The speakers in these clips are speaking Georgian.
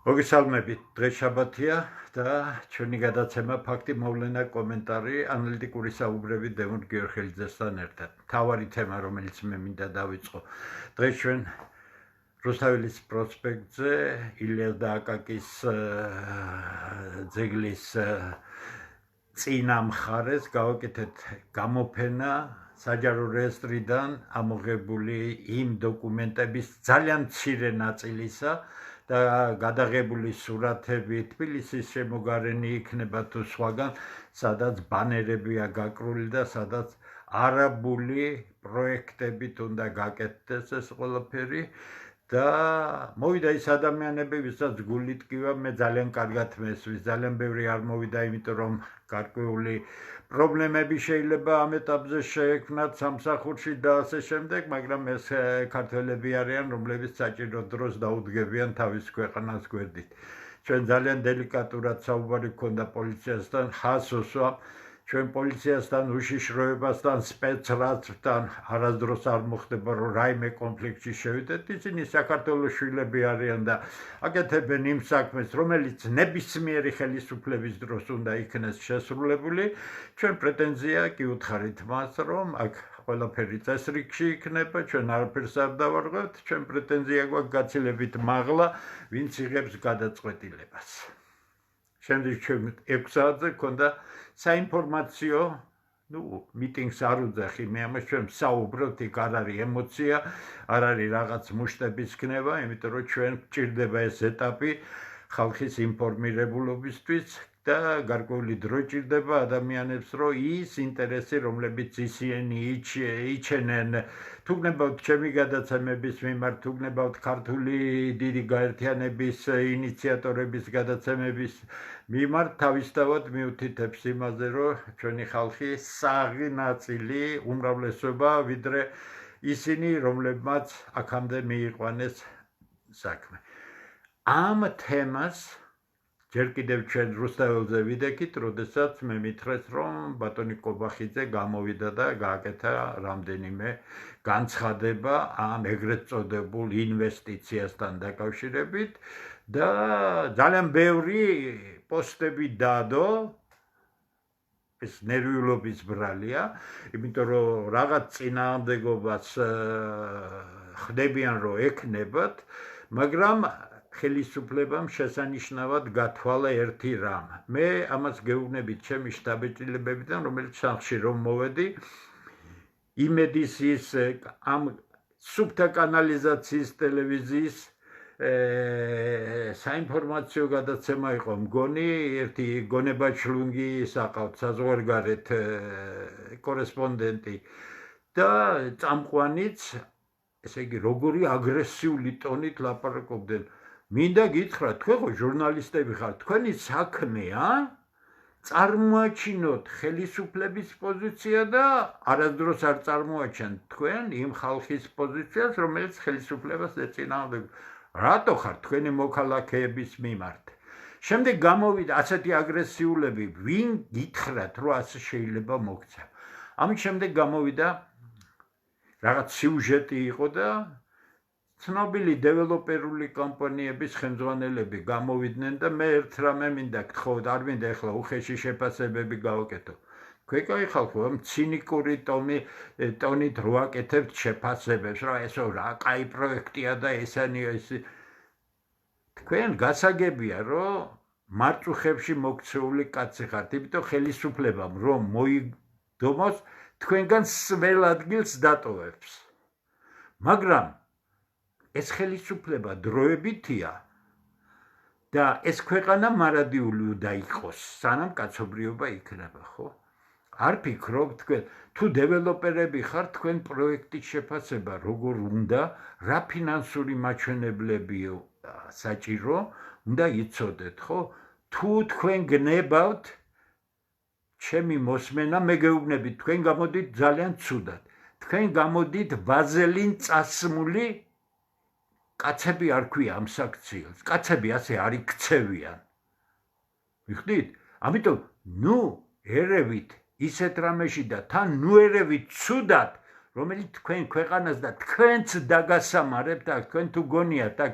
მოგესალმებით, დღეს შაბათია და ჩვენი გადაცემა ფაქტი მოვლენა კომენტარი ანალიტიკური საუბრები დემონ გიორხელიძესთან ერთად. მთავარი თემა, რომელიც მე მინდა დავიწყო, დღეს ჩვენ რუსთაველის პროსპექტზე ილიას და აკაკის ძეგლის წინა მხარეს გავაკეთეთ გამოფენა საჯარო რეესტრიდან ამოღებული იმ დოკუმენტების ძალიან მცირე ნაწილისა და გადაღებული სურათები თბილისის შემოგარენი იქნება თუ სხვაგან, სადაც ბანერებია გაკრული და სადაც არაბული პროექტებით უნდა გაკეთდეს ეს ყველაფერი და მოვიდა ის ადამიანები, ვისაც გული ტკივა, მე ძალიან კარგად მესვის, ძალიან ბევრი არ მოვიდა, იმიტომ რომ გარკვეული პრობლემები შეიძლება ამ ეტაპზე შეექმნათ სამსახურში და ასე შემდეგ, მაგრამ ეს ქართველები არიან, რომლებიც საჭირო დროს დაუდგებიან თავის ქვეყანას გვერდით. ჩვენ ძალიან დელიკატურად საუბარი გქონდა პოლიციასთან, ხაზს უსვამ, ჩვენ პოლიციასთან, უშიშროებასთან, სპეცრადთან არასდროს არ მოხდება, რომ რაიმე კონფლიქტში შევიდეთ. ისინი საქართველოს შვილები არიან და აკეთებენ იმ საქმეს, რომელიც ნებისმიერი ხელისუფლების დროს უნდა იქნეს შესრულებული. ჩვენ პრეტენზია კი უთხარით მას, რომ აქ ყველაფერი წესრიგში იქნება, ჩვენ არაფერს არ დავარღვევთ, ჩვენ პრეტენზია გვაქვს გაცილებით მაღლა, ვინც იღებს გადაწყვეტილებას. შემდეგ ჩვენ 6 საათზე გქონდა საინფორმაციო მიტინგს არ უძახი, მე ამას ჩვენ საუბრობთ, იქ არ არის ემოცია, არ არის რაღაც მუშტების ქნება, იმიტომ რომ ჩვენ გჭირდება ეს ეტაპი ხალხის ინფორმირებულობისთვის და გარკვეული დრო ჭირდება ადამიანებს, რომ ის ინტერესი, რომლებიც ისინი იჩენენ, თუ გნებავთ ჩემი გადაცემების მიმართ, თუ გნებავთ ქართული დიდი გაერთიანების ინიციატორების გადაცემების მიმართ, თავისთავად მიუთითებს იმაზე, რომ ჩვენი ხალხი საღი ნაწილი უმრავლესობა, ვიდრე ისინი, რომლებმაც აქამდე მიიყვანეს საქმე. ამ თემას ჯერ კიდევ ჩვენ რუსთაველზე ვიდექით, როდესაც მე მითხრეს, რომ ბატონი კობახიძე გამოვიდა და გააკეთა რამდენიმე განცხადება ამ ეგრეთ წოდებულ ინვესტიციასთან დაკავშირებით და ძალიან ბევრი პოსტები დადო, ეს ნერვიულობის ბრალია, იმიტომ რომ რაღაც წინააღმდეგობას ხდებიან, რომ ექნებათ, მაგრამ ხელისუფლებამ შესანიშნავად გათვალა ერთი რამ. მე ამას გეუბნებით ჩემი შტაბ-ჭილებებიდან, რომელიც სახლში რომ მოვედი, იმედის ის ამ სუფთა კანალიზაციის ტელევიზიის საინფორმაციო გადაცემა იყო, მგონი ერთი გონება ჩლუნგი საყავთ საზღვარგარეთ კორესპონდენტი და წამყვანიც, ესე იგი, როგორი აგრესიული ტონით ლაპარაკობდნენ. მინდა გითხრათ, თქვენ ხო ჟურნალისტები ხართ, თქვენი საქმეა წარმოაჩინოთ ხელისუფლების პოზიცია და არასდროს არ წარმოაჩენთ თქვენ იმ ხალხის პოზიციას, რომელიც ხელისუფლებას ეწინააღმდეგება. რატო ხართ თქვენი მოქალაქეების მიმართ? შემდეგ გამოვიდა ასეთი აგრესიულები, ვინ გითხრათ, რომ ასე შეიძლება მოქცა. ამით შემდეგ გამოვიდა რაღაც სიუჟეტი იყო და ცნობილი დეველოპერული კომპანიების ხელმძღვანელები გამოვიდნენ და მე ერთ რამე მინდა გთხოვთ, არ მინდა ახლა უხეში შეფასებები გავაკეთო. ქვეკაი ხალხო, ამ ცინიკური ტონით რო აკეთებთ შეფასებებს, რა ესო რა კაი პროექტია და ესენია ისი. თქვენ გასაგებია, რომ მარწუხებში მოქცეული კაცი ხართ, იმიტომ ხელისუფლებამ რომ მოიგდომოს, თქვენგან სველ ადგილს დატოვებს. მაგრამ ეს ხელისუფლება დროებითია და ეს ქვეყანა მარადიული უნდა იყოს, სანამ კაცობრიობა იქნება, ხო? არ ფიქრობთ თქვენ, თუ დეველოპერები ხართ, თქვენ პროექტის შეფასება როგორ უნდა, რა ფინანსური მაჩვენებლებია საჭირო, უნდა იცოდეთ, ხო? თუ თქვენ გნებავთ ჩემი მოსმენა, მე გეუბნებით, თქვენ გამოდით ძალიან ცუდად. თქვენ გამოდით ვაზელინ წასმული კაცები არ ქვია ამ საქციელს. კაცები ასე არ იქცევიან. მიხდით? ამიტომ, ერევით ისეთ რამეში და თან ნუ ერევით ცუდად, რომელიც თქვენ ქვეყანას და თქვენც დაგასამარებთ აქ თქვენ თუ გონიათ აქ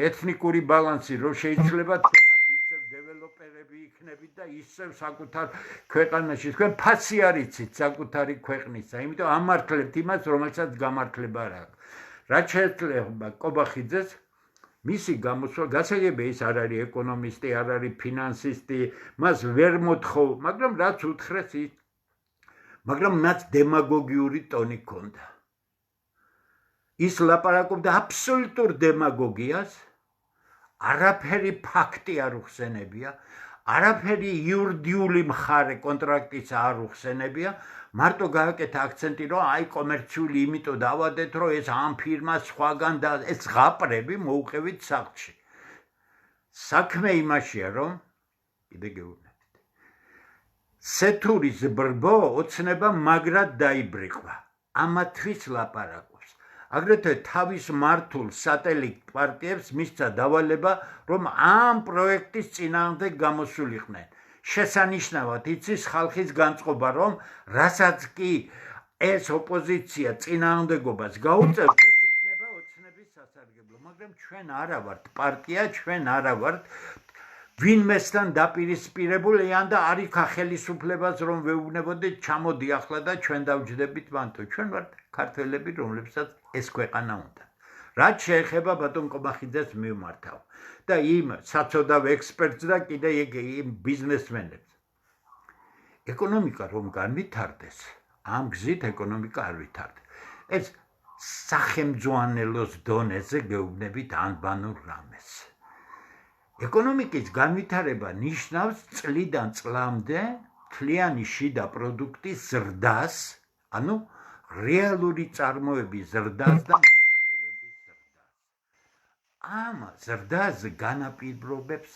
ეთნიკური ბალანსი რომ შეიძლება თქვენ აქ ისევ დეველოპერები იქნებით და ისევ საკუთარ ქვეყანაში თქვენ ფასი არ იცით საკუთარი ქვეყნისა იმიტომ ამართლებთ იმას რომელსაც გამართლება არ აქვს რაც შეეძლება კობახიძეს მისი გამოსვლა გასაგებია ის არ არის ეკონომისტი არ არის ფინანსისტი მას ვერ მოთხოვ მაგრამ რაც უთხრეს ის მაგრამ მათ დემაგოგიური ტონი ჰქონდა ის ლაპარაკობდა აბსოლუტურ დემაგოგიას არაფერი ფაქტი არ უხსენებია არაფერი იურიდიული მხარე კონტრაქტის არ უხსენებია მარტო გააკეთა აქცენტი რომ აი კომერციული იმიტომ დავადეთ რომ ეს ამ ფირმა სხვაგან და ეს ღაპრები მოუყევით სახლში საქმე იმაშია რომ კიდე გეუბნებით სეთურის ბრბო ოცნება მაგრად დაიბრიყვა ამათვის ლაპარაკობს აგრეთვე თავის მართულ სატელიტ პარტიებს მისცა დავალება რომ ამ პროექტის წინააღმდეგ გამოსულიყვნენ შესანიშნავად იცის ხალხის განწყობა რომ რასაც კი ეს ოპოზიცია წინააღმდეგობას გაუწევს ეს იქნება ოცნების სასარგებლო მაგრამ ჩვენ არა ვართ პარტია ჩვენ არა ვართ ვინმესთან დაპირისპირებული ან და არ იქა ხელისუფლებას რომ ვეუბნებოდეთ ჩამოდი ახლა და ჩვენ დავჯდებით მანთო ჩვენ ვართ ქართველები რომლებსაც ეს ქვეყანა უნდა რაც შეეხება ბატონ კობახიძეს მივმართავ და იმ საწოდავ ექსპერტს და კიდე იმ ბიზნესმენებს ეკონომიკა რომ განვითარდეს ამ გზით ეკონომიკა არ ვითარდება ეს სახელმძღვანელოს დონეზე გეუბნებით ანბანურ რამეს ეკონომიკის განვითარება ნიშნავს წლიდან წლამდე მთლიანი შიდა პროდუქტის ზრდას ანუ რეალური წარმოების ზრდას და მომსახურების ზრდას ამ ზრდაზე განაპირობებს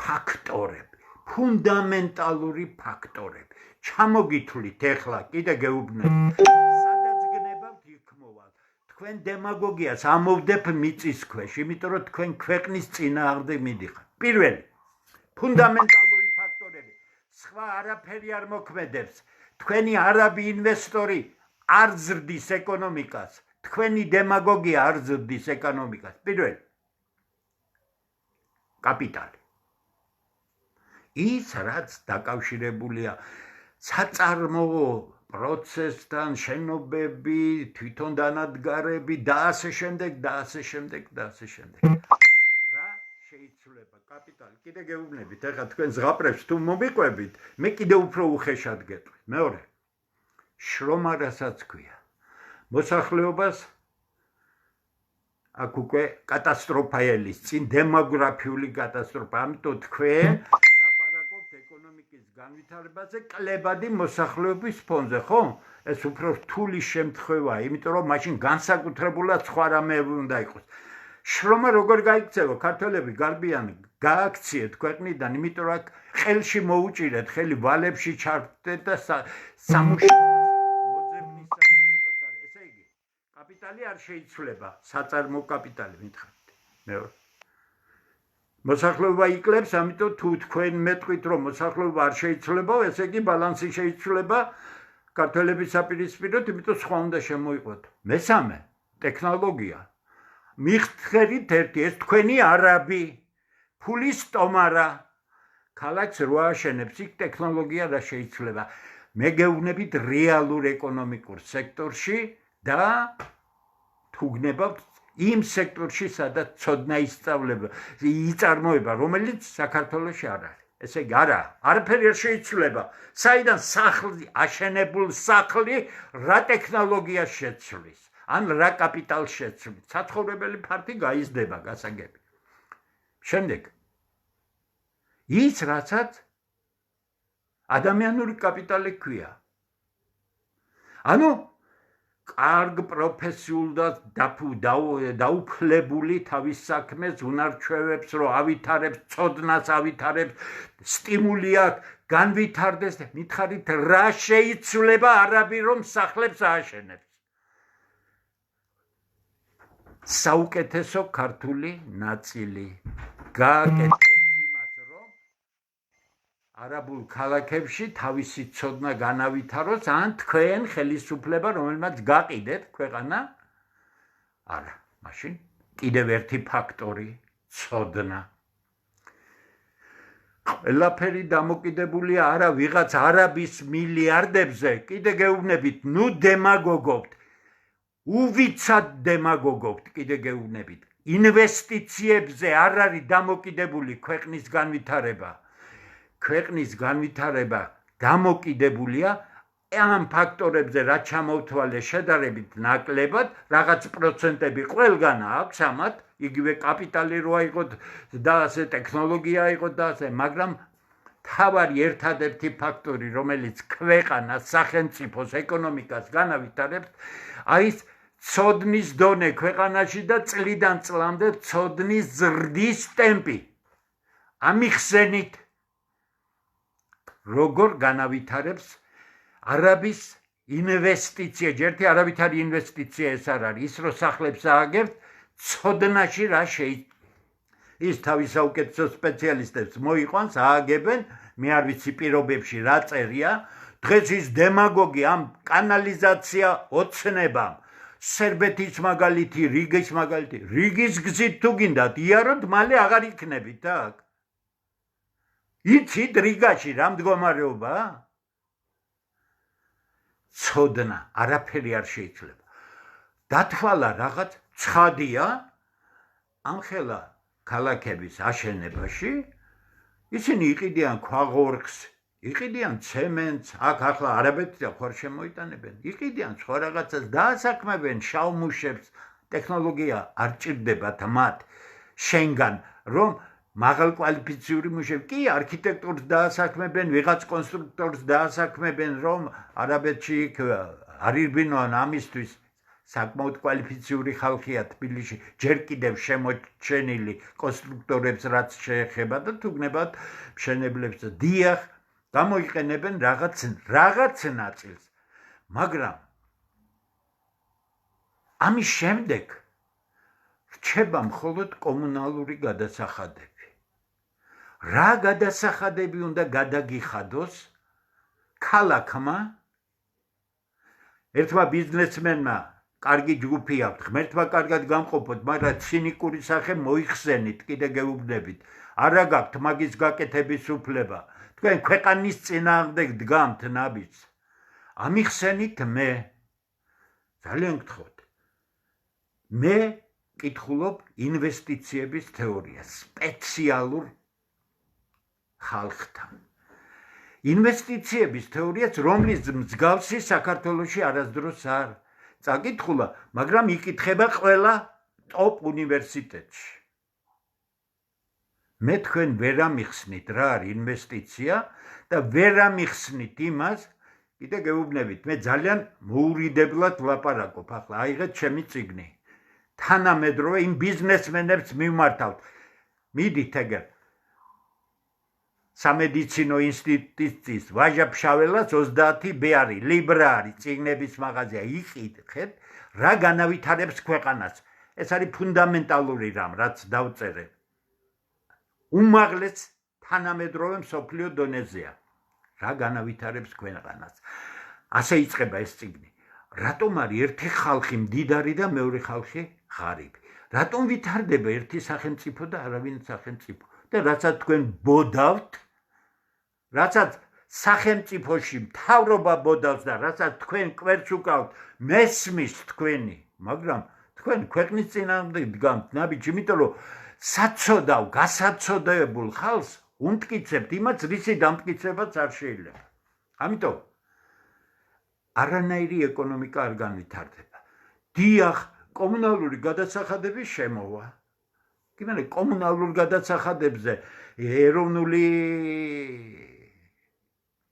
ფაქტორები ფუნდამენტალური ფაქტორები ჩამოგითვლით ეხლა კიდე გეუბნებით სადაც გნებავთ იქ მოვალ თქვენ დემაგოგიას ამოვდებ მიწის ქვეშ იმიტომ რომ თქვენ ქვეყნის წინააღმდეგ მიდიხართ პირველი ფუნდამენტალური ფაქტორები სხვა არაფერი არ მოქმედებს თქვენი არაბი ინვესტორი არ ზრდის ეკონომიკას თქვენი დემაგოგია არ ზრდის ეკონომიკას პირველი კაპიტალი ის რაც დაკავშირებულია საწარმოო პროცესთან შენობები თვითონ დანადგარები და ასე შემდეგ და ასე შემდეგ და ასე შემდეგ რა შეიძლება კაპიტალი კიდე გეუბნებით ეხლა თქვენ ზღაპრებს თუ მომიყვებით მე კიდე უფრო უხეშად გეტყვით მეორე შრომა რასაც ქვია მოსახლეობას აქ უკვე კატასტროფა ელის წინ დემოგრაფიული კატასტროფა ამიტომ თქვენ ლაპარაკობთ ეკონომიკის განვითარებაზე კლებადი მოსახლეობის ფონზე ხო ეს უფრო რთული შემთხვევაა იმიტომ რომ მაშინ განსაკუთრებულად სხვა რამე უნდა იყოს შრომა როგორ გაიქცევა ქართველები გარბიანი გააქციეთ ქვეყნიდან იმიტომ რომ ხელში მოუჭირეთ ხელი ვალებში ჩარდეთ და სამუშაო კაპიტალი არ შეიცვლება საწარმო კაპიტალი მითხარით მეორე მოსახლეობა იკლებს ამიტომ თუ თქვენ მეტყვით რომ მოსახლეობა არ შეიცვლება ესე იგი ბალანსი შეიცვლება ქართველების საპირისპიროდ იმიტომ სხვა უნდა შემოიყვოთ მესამე ტექნოლოგია მიხთხერით ერთი ეს თქვენი არაბი ფულის ტომარა ქალაქს რო აშენებს იქ ტექნოლოგია რა შეიცვლება მე გეუბნებით რეალურ ეკონომიკურ სექტორში და თუ გნებავთ იმ სექტორში სადაც ცოდნა იწარმოება რომელიც საქართველოში არ არის ესე იგი არა არაფერი არ შეიცვლება საიდან სახლი აშენებულ სახლი რა ტექნოლოგიას შეცვლის ან რა კაპიტალს შეცვლის საცხოვრებელი ფართი გაიზრდება გასაგები შემდეგ ის რასაც ადამიანური კაპიტალი ქვია ანუ კარგ პროფესიულ და დაუფლებული თავის საქმეს უნარჩვევებს რომ ავითარებს ცოდნას ავითარებს სტიმული აქვს განვითარდეს მითხარით რა შეიცვლება არაბი რომ სახლებს ააშენებს საუკეთესო ქართული ნაწილი გააკეთებს იმას რომ არაბულ ქალაქებში თავისი ცოდნა განავითაროს, ან თქვენ ხელისუფლება, რომელმაც გაყიდეთ ქვეყანა? არა, მაშინ კიდევ ერთი ფაქტორი, ცოდნა. ყველაფერი დამოკიდებულია არა ვიღაც არაბის მილიარდებზე, კიდე გეუბნებით, ნუ დემაგოგობთ, უვიცად დემაგოგობთ, კიდე გეუბნებით. ინვესტიციებზე არ არის დამოკიდებული ქვეყნის განვითარება. ქვეყნის განვითარება დამოკიდებულია ამ ფაქტორებზე, რაც ჩამოვთვალე შედარებით ნაკლებად, რაღაც პროცენტები ყველგან აქვს ამათ, იგივე კაპიტალი რო აიღოთ და ასე ტექნოლოგია აიღოთ და ასე, მაგრამ თავარი ერთადერთი ფაქტორი, რომელიც ქვეყანას, სახელმწიფოს, ეკონომიკას განავითარებს, არის ცოდნის დონე ქვეყანაში და წლიდან წლამდე ცოდნის ზრდის ტემპი. ამიხსენით როგორ განავითარებს არაბის ინვესტიცია, ჯერთი არავითარი ინვესტიცია ეს არ არის, ის რო სახლებს ააგებთ, ცოდნაში რა ის თავის საუკეთესო სპეციალისტებს მოიყვანს, ააგებენ, მე არ ვიცი პირობებში რა წერია, დღეს ის დემაგოგი ამ კანალიზაცია ოცნებამ, სერბეთის მაგალითი, რიგის მაგალითი, რიგის გზით თუ გინდათ იაროთ, მალე აღარ იქნებით აქ. იცით რიგაში რა მდგომარეობა? ცოდნა, არაფერი არ შეიძლება. დათვალა რაღაც ცხადია ამხელა ქალაქების აშენებაში, ისინი იყიდიან ქვაღორხს, იყიდიან ცემენტს, აქ ახლა არაბეთი და ხوار შემოიტანებენ, იყიდიან სხვა რაღაცას, დაასაქმებენ შავმუშებს, ტექნოლოგია არ ჭირდებათ მათ შენგან, რომ მაღალკვალიფიციური მუშები, კი არქიტექტორს დაასაქმებენ, ვიღაც კონსტრუქტორს დაასაქმებენ, რომ არაბეთში არ ირბინონ ამისთვის საკმაოდ კვალიფიციური ხალხია თბილისში, ჯერ კიდევ შემოჩენილი კონსტრუქტორებს რაც შეეხება და თუ გნებავთ მშენებლებს, დიახ, გამოიყენებენ რაღაც ნაწილს, მაგრამ ამის შემდეგ რჩება მხოლოდ კომუნალური გადასახადები. რა გადასახადები უნდა გადაგიხადოს ქალაქმა? ერთმა ბიზნესმენმა კარგი ჯგუფი აქვს, ღმერთმა კარგად გამყოფოთ, მაგრამ ცინიკური სახე მოიხსენით, კიდე გეუბნებით. არა გაქვთ მაგის გაკეთების უფლება. თქვენ ქვეყანის წინააღმდეგ დგამთ ნაბიჯს. ამიხსენით მე. ძალიან გთხოვთ. მე კითხულობ ინვესტიციების თეორიას, სპეციალურ ხალხთან. ინვესტიციების თეორიაც, რომლის მსგავსი საქართველოში არასდროს არ წაკითხულა, მაგრამ იკითხება ყველა ტოპ უნივერსიტეტში. მე თქვენ ვერ ამიხსნით რა არის ინვესტიცია და ვერ ამიხსნით იმას, კიდე გეუბნებით, მე ძალიან მოურიდებლად ვლაპარაკობ, ახლა აიღეთ ჩემი წიგნი. თანამედროვე იმ ბიზნესმენებს მიმართავთ. მიდით ეგერ სამედიცინო ინსტიტუტის ვაჟა-ფშაველას 30 ბეარი, ლიბრა არის, წიგნების მაღაზია, იყიდეთ, რა განავითარებს ქვეყანას. ეს არის ფუნდამენტალური რამ, რაც დავწერე. უმაღლეს თანამედროვე მსოფლიო დონეზეა. რა განავითარებს ქვეყანას. ასე იწყება ეს წიგნი. რატომ არის ერთი ხალხი მდიდარი და მეორე ხალხი ღარიბი? რატომ ვითარდება ერთი სახელმწიფო და არავინ სახელმწიფო? და რასაც თქვენ ბოდავთ, რასაც სახელმწიფოში მთავრობა ბოდავს და რასაც თქვენ კვერცხს უკავთ, მესმის თქვენი, მაგრამ თქვენ ქვეყნის წინააღმდეგ დგამთ ნაბიჯი, იმიტომ რომ საცოდავ, გასაცოდებულ ხალხს უმტკიცებთ იმას, რისი დამტკიცებაც არ შეიძლება. ამიტომ არანაირი ეკონომიკა არ განვითარდება. დიახ, კომუნალური გადასახადები შემოვა. კიმენე კომუნალურ გადასახადებზე ეროვნული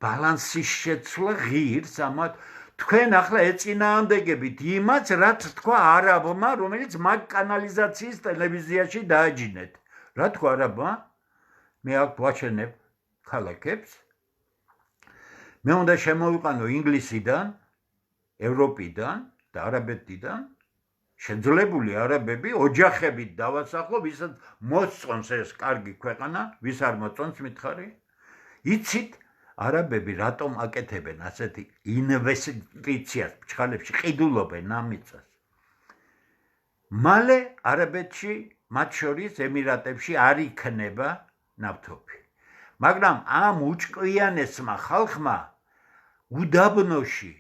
ბალანსის შეცვლა ღირს ამათ თქვენ ახლა ეწინააღმდეგებით იმას, რაც თქვა არაბმა, რომელიც მაგ კანალიზაციის ტელევიზიაში დააჯინეთ. რა თქვა არაბმა? მე აქ ვაჩენებ ქალაქებს. მე უნდა შემოვიყანო ინგლისიდან, ევროპიდან და არაბეთიდან შეძლებული არაბები ოჯახებით დავასახლო, ვისაც მოსწონს ეს კარგი ქვეყანა, ვის არ მოწონს მითხარი? იცით არაბები რატომ აკეთებენ ასეთი ინვესტიციას ფჩხალებში ყიდულობენ ამიცას მალე არაბეთში მათ შორის ემირატებში არ იქნება ნავთობი მაგრამ ამ უჭკვიანესმა ხალხმა უდაბნოში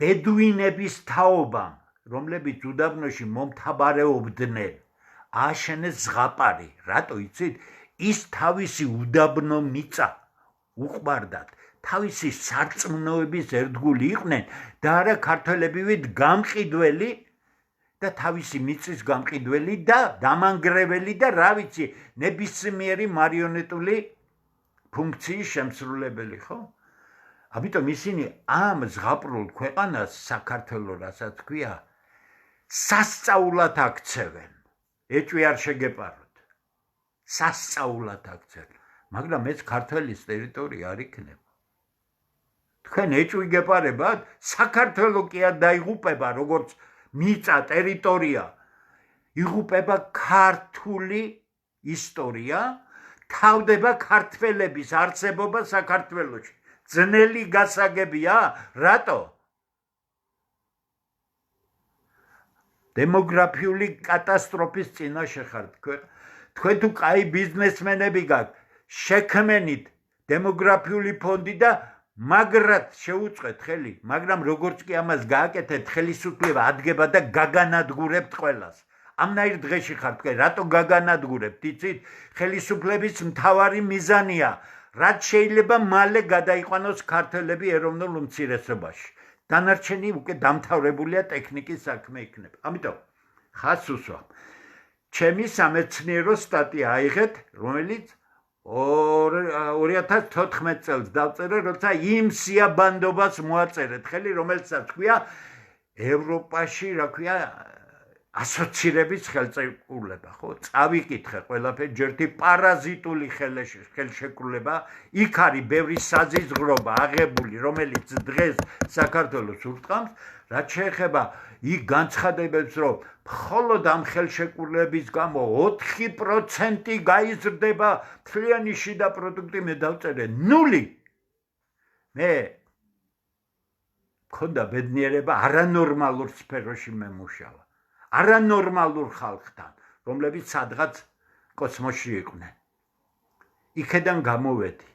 ბედუინების თაობამ რომლებიც უდაბნოში მომთაბარეობდნენ ააშენეს ზღაპარი რატო იცით ის თავისი უდაბნო მიწა უყვარდათ თავისი სარწმუნოების ერთგული იყვნენ და არა ქართველებივით გამყიდველი და თავისი მიწის გამყიდველი და დამანგრეველი და რა ვიცი ნებისმიერი მარიონეტული ფუნქციის შემსრულებელი ხო ამიტომ ისინი ამ ზღაპრულ ქვეყანას საქართველოს რასაც ქვია სასწაულად აქცევენ ეჭვი არ შეგეპაროთ სასწაულად აქცევენ მაგრამ ეს ქართლის ტერიტორია არ იქნება თქვენ ეჭვი გეპარებათ საქართველო კი არ დაიღუპება როგორც მიწა ტერიტორია იღუპება ქართული ისტორია თავდება ქართველების არსებობა საქართველოში ძნელი გასაგებია რატო დემოგრაფიული კატასტროფის წინაშე ხართ თქვენ თუ კაი ბიზნესმენები გაქვთ შექმენით დემოგრაფიული ფონდი და მაგრად შეუწყეთ ხელი მაგრამ როგორც კი ამას გააკეთეთ ხელისუფლება ადგება და გაგანადგურებთ ყველას ამნაირ დღეში ხართ თქვენ რატო გაგანადგურებთ იცით ხელისუფლების მთავარი მიზანია რაც შეიძლება მალე გადაიყვანოს ქართველები ეროვნულ უმცირესობაში დანარჩენი უკვე დამთავრებულია ტექნიკის საქმე იქნება ამიტომ ხას უსვამ ჩემი სამეცნიერო სტატია აიღეთ რომელიც 2014 წელს დავწერე როცა იმ სიაბანდობას მოაწერეთ ხელი რომელსაც ქვია ევროპაში რა ქვია ასოცირების ხელშეკრულება ხო წავიკითხე ყველაფერი ჯერთი პარაზიტული ხელშეკრულება იქ არის ბევრი საზიზღრობა აღებული რომელიც დღეს საქართველოს ურტყამს რაც შეეხება იქ განცხადებებს რომ მხოლოდ ამ ხელშეკრულების გამო 4% გაიზრდება თლიანი შიდა პროდუქტი მე დავწერე 0 მე მქონდა ბედნიერება არანორმალურ სფეროში მემუშავა არანორმალურ ხალხთან, რომლებიც სადღაც კოსმოსში იყვნენ. იქედან გამოვედი.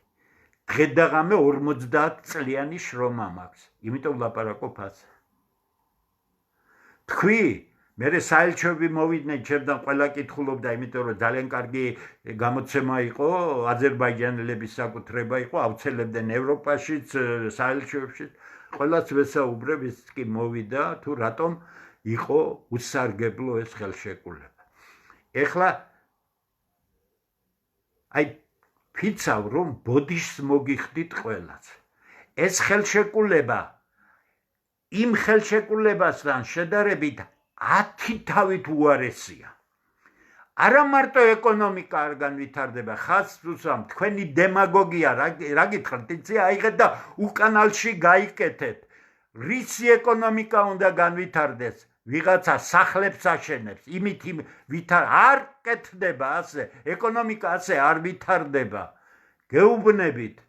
დღედაღამე 50 წლიანი შრომა მაქვს, იმიტომ ვლაპარაკობ ასე. თქვი, მე საელჩოები მოვიდნენ ჩემთან ყველა კითხულობდა, იმიტომ რომ ძალიან კარგი გამოცემა იყო, აზერბაიჯანელების საკუთრება იყო, ავრცელებდნენ ევროპაშიც, საელჩოებშიც, ყველას ვესაუბრებ, ის კი მოვიდა, თუ რატომ იყო უსარგებლო ეს ხელშეკრულება. ეხლა აი ფიცავ რომ ბოდიშს მოგიხდით ყველას. ეს ხელშეკრულება იმ ხელშეკრულებასთან შედარებით 10 თავით უარესია. არა მარტო ეკონომიკა არ განვითარდება, ხას უსვამ თქვენი დემაგოგია რა გითხრათ, იცი აიღეთ და უკანალში გაიკეთეთ. რისი ეკონომიკა უნდა განვითარდეს? ვიღაცა სახლებს აშენებს, იმით არ კეთდება ასე, ეკონომიკა ასე არ ვითარდება. გეუბნებით,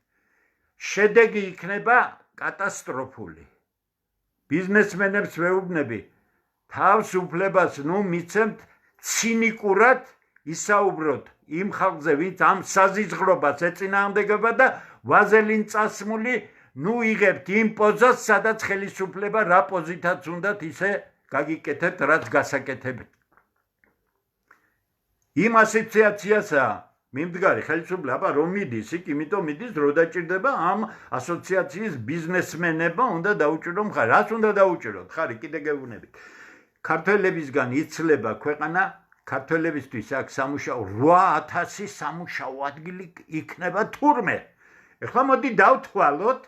შედეგი იქნება კატასტროფული. ბიზნესმენებს ვეუბნები, თავს უფლებას მიცემთ ცინიკურად ისაუბროთ იმ ხალხზე, ვინც ამ საზიზღრობას ეწინააღმდეგება და ვაზელინ წასმული იღებთ იმ პოზას, სადაც ხელისუფლება რა პოზითაც უნდათ ისე გაგიკეთებთ, რაც გასაკეთებთ. იმ ასოციაციასა მიმდგარი ხელისუფლება რომ მიდის, იქ იმიტომ მიდის, რომ დაჭირდება ამ ასოციაციის ბიზნესმენებმა უნდა დაუჭირო მხარი. რას უნდა დაუჭიროთ? ხარი კიდე გეუბნებით. ქართველებისგან იცლება ქვეყანა, ქართველებისთვის აქ სამუშაო 8000 სამუშაო ადგილი იქნება თურმე. ეხლა მოდი დავთვალოთ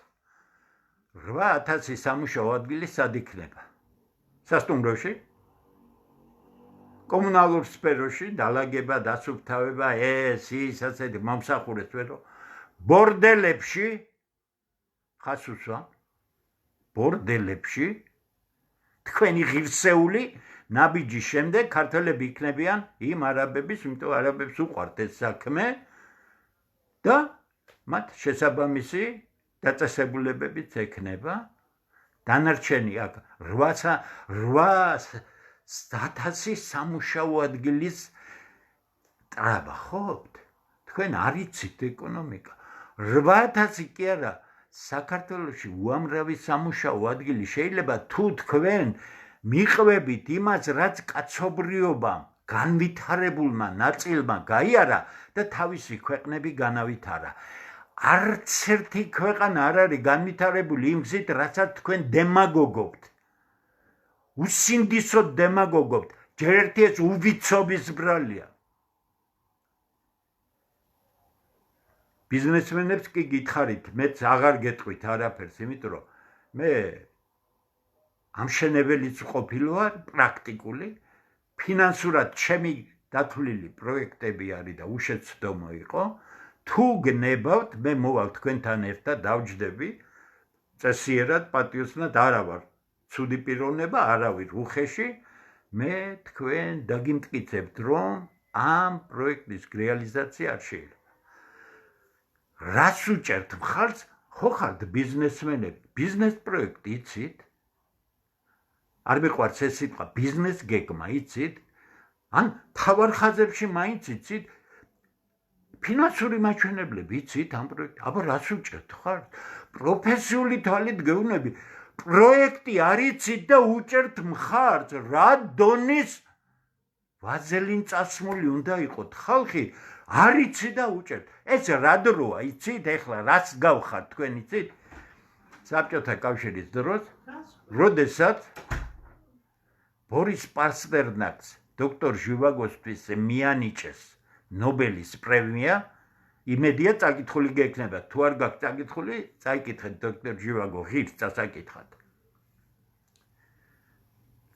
8000 სამუშაო ადგილი სად იქნება? სასტუმროში? კომუნალურ სფეროში, დალაგება, დასუფთავება, ეს, ის, ასეთი მომსახურეს ვერო. ბორდელებში, ხას უსვა, ბორდელებში, თქვენი ღირსეული ნაბიჯის შემდეგ ქართველები იქნებიან იმ არაბების, იმიტომ არაბებს უყვართ ეს საქმე და მათ შესაბამისი დაწესებულებებიც ექნება. დანარჩენი აქ 800,000 სამუშაო ადგილის ტრაბა ხობთ. თქვენ არ იცით ეკონომიკა. 800 კი არა, საქართველოში უამრავი სამუშაო ადგილი შეიძლება თუ თქვენ მიყვებით იმას, რაც კაცობრიობამ განვითარებულმა ნაწილმა გაიარა და თავისი ქვეყნები განავითარა. არც ერთი ქვეყანა არ არის განვითარებული იმ გზით, რასაც თქვენ დემაგოგობთ. უსინდისოდ დემაგოგობთ. ჯერ ერთი ეს უბიცობის ბრალია. ბიზნესმენებს კი გითხარით, მეც აღარ გეტყვით არაფერს, იმიტომ რომ მე ამშენებელიც ყოფილი ვარ, პრაქტიკული, ფინანსურად ჩემი დათვლილი პროექტები არის და უშეცდომო იყო. თუ გნებავთ, მე მოვალ თქვენთან ერთად დავჯდები, წესიერად, პატიოსნად არა ვარ ცუდი პიროვნება, არავის უხეში, მე თქვენ დაგიმტკიცებთ, რომ ამ პროექტის რეალიზაცია არ შეიძლება. რას უჭერთ მხარს, ხო ხართ ბიზნესმენები, ბიზნეს პროექტი იცით? არ მიყვარს ეს სიტყვა, ბიზნეს გეგმა იცით? ან თავარ ხაზებში მაინც იცით? ფინანსური მაჩვენებლები იცით ამ პროექტს? აბა რას უჭერთ ხარ? პროფესიული თვალით გეუბნები, პროექტი არ იცით და უჭერთ მხარს, რა დონის ვაზელინ წასმული უნდა იყოთ ხალხი, არ იცი და უჭერთ. ეს რა დროა, იცით? ეხლა რაც გავხართ თქვენ იცით? საბჭოთა კავშირის დროს, როდესაც ბორის პასტერნაკს დოქტორ ჟივაგოსთვის მიანიჭეს ნობელის პრემია, იმედია წაკითხული გექნება. თუ არ გაქვთ წაკითხული, წაიკითხეთ დოქტორ ჟივაგო, ღირს წასაკითხათ.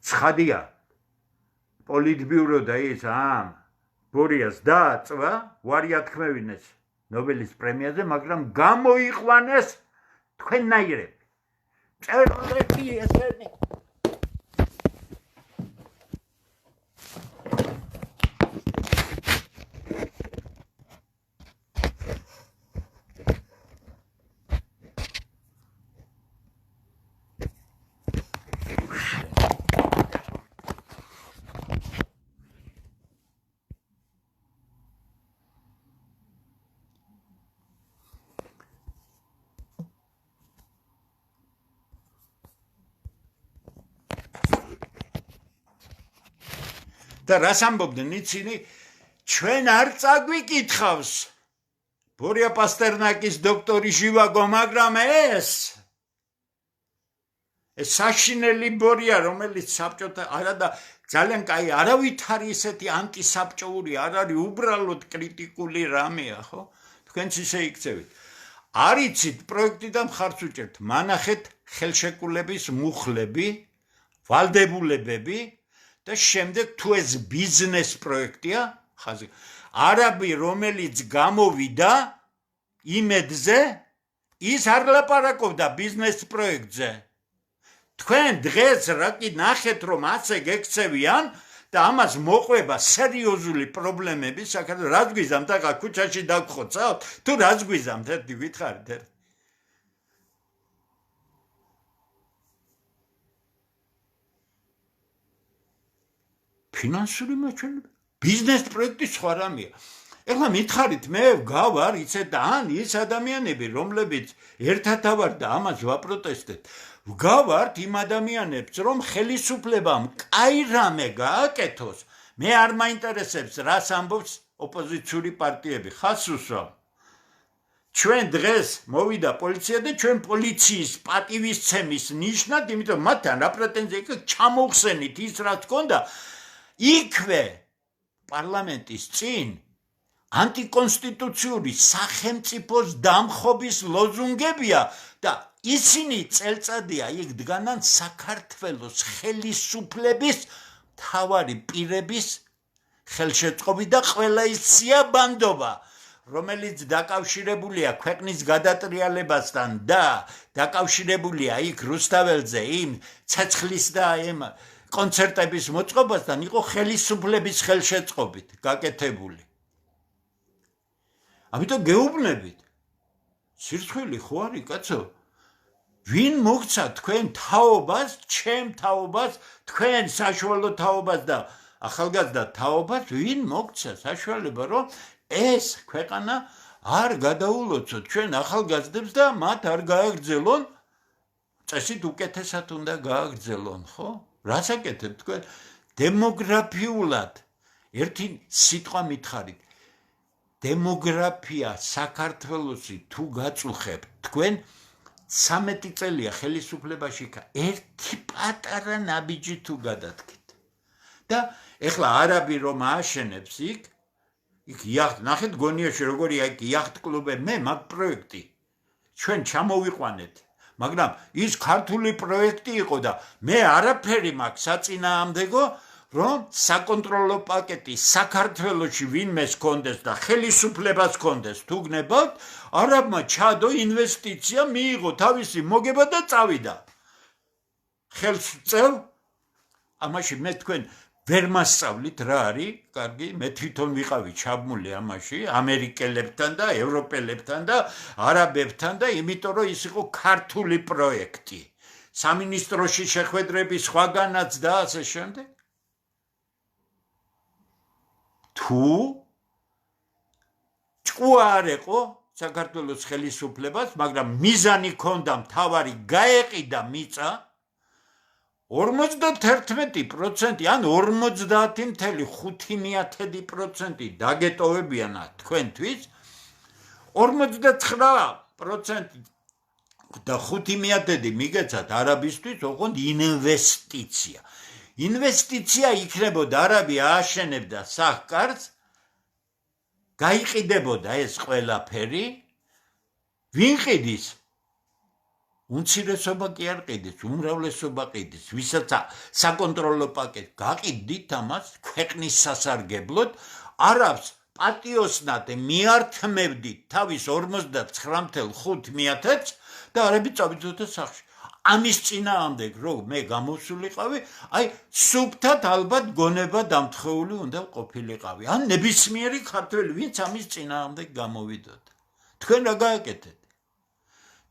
ცხადია, პოლიტბიურო და ის ამ ბორიას დააწვა, ვარია თქმევინეს ნობელის პრემიაზე, მაგრამ გამოიყვანეს თქვენნაირები. წერლები ესენი. და რას ამბობდნენ იცინი? ჩვენ არ წაგვიკითხავს ბორია პასტერნაკის დოქტორი ჟივაგო, მაგრამ ეს საშინელი ბორია, რომელიც საბჭოთა არა და ძალიან კაი, არავითარი ისეთი ანტისაბჭოური არ არის, უბრალოდ კრიტიკული რამეა, ხო? თქვენც ისე იქცევით. არ იცით პროექტი და მხარს უჭერთ. მანახეთ ხელშეკრულების მუხლები, ვალდებულებები და შემდეგ თუ ეს ბიზნეს პროექტია, ხაზი, არაბი რომელიც გამოვიდა იმედზე, ის არ ლაპარაკობდა ბიზნეს პროექტზე. თქვენ დღეს რა კი ნახეთ, რომ ასე გექცევიან და ამას მოყვება სერიოზული პრობლემები, საქართველოს რაც გვიზამთ, ახლა ქუჩაში დაგხოცავთ, თუ რაც გვიზამთ, ერთი გითხარით. ფინანსური მაჩვენებლები, ბიზნეს პროექტი სხვა რამეა. ეხლა მითხარით, მე გავარ იცით და ან ის ადამიანები, რომლებიც ერთად ავარ და ამას ვაპროტესტეთ, გავართ იმ ადამიანებს, რომ ხელისუფლებამ კაი რამე გააკეთოს, მე არ მაინტერესებს, რას ამბობს ოპოზიციური პარტიები, ხას უსვამ. ჩვენ დღეს მოვიდა პოლიცია და ჩვენ პოლიციის პატივისცემის ნიშნად, იმიტომ მათთან რა პრეტენზია იქ ჩამოვხსენით ის რაც ჰქონდა, იქვე პარლამენტის წინ ანტიკონსტიტუციური სახელმწიფოს დამხობის ლოზუნგებია და ისინი წელწადია იქ დგანან საქართველოს ხელისუფლების მთავარი პირების ხელშეწყობით და ყველა ის სიაბანდობა, რომელიც დაკავშირებულია ქვეყნის გადატრიალებასთან და დაკავშირებულია იქ რუსთაველზე იმ ცეცხლის და იმ კონცერტების მოწყობასთან, იყო ხელისუფლების ხელშეწყობით გაკეთებული. ამიტომ გეუბნებით, სირცხვილი ხო არის კაცო ვინ მოგცა თქვენ თაობას ჩემ თაობას თქვენ საშუალო თაობას და ახალგაზრდა თაობას ვინ მოგცა საშუალება რომ ეს ქვეყანა არ გადაულოცოთ ჩვენ ახალგაზრდებს და მათ არ გააგრძელონ წესით უკეთესად უნდა გააგრძელონ ხო რას აკეთებ თქვენ დემოგრაფიულად ერთი სიტყვა მითხარით დემოგრაფია საქართველოსი თუ გაწუხებ თქვენ 13 წელია ხელისუფლებაში ერთი პატარა ნაბიჯი თუ გადადგეთ და ეხლა არაბი რომ ააშენებს იქ იახტ ნახეთ გონიაში როგორი აქ იახტ კლუბები მე მაგ პროექტი ჩვენ ჩამოვიყვანეთ მაგრამ ის ქართული პროექტი იყო და მე არაფერი მაქვს საწინააღმდეგო რომ საკონტროლო პაკეტი საქართველოში ვინმეს კონდეს და ხელისუფლებას კონდეს თუ გნებავთ არაბმა ჩადო ინვესტიცია მიიღო თავისი მოგება და წავიდა ხელს წევ ამაში მე თქვენ ვერ მასწავლით რა არის კარგი მე თვითონ ვიყავი ჩაბმული ამაში ამერიკელებთან და ევროპელებთან და არაბებთან და იმიტომ რომ ის იყო ქართული პროექტი სამინისტროში შეხვედრები სხვაგანაც და ასე შემდეგ თუ ჭკუა არ იყო საქართველოს ხელისუფლებას მაგრამ მიზანი ქონდა მთავარი გაეყიდა მიწა 51% ან 50.5% დაგეტოვებიანა თქვენთვის 59% და 5% მიგეცათ არაბისთვის ოღონდ ინვესტიცია იქნებოდა არაბი ააშენებდა სახკარს გაიყიდებოდა ეს ყველაფერი ვინ ყიდის უმცირესობა კი არ ყიდის უმრავლესობა ყიდის ვისაც საკონტროლო პაკეტი გაყიდით ამას ქვეყნის სასარგებლოდ არაბს პატიოსნად მიართმევდით თავის 59.5%-ს და არაბი წავიდოდა სახლში ამის წინააღმდეგ რომ მე გამოსულიყავი აი სუფთად ალბათ გონება დამთხეული უნდა ყოფილიყავი ან ნებისმიერი ქართველი ვინც ამის წინააღმდეგ გამოვიდოდა თქვენ რა გააკეთეთ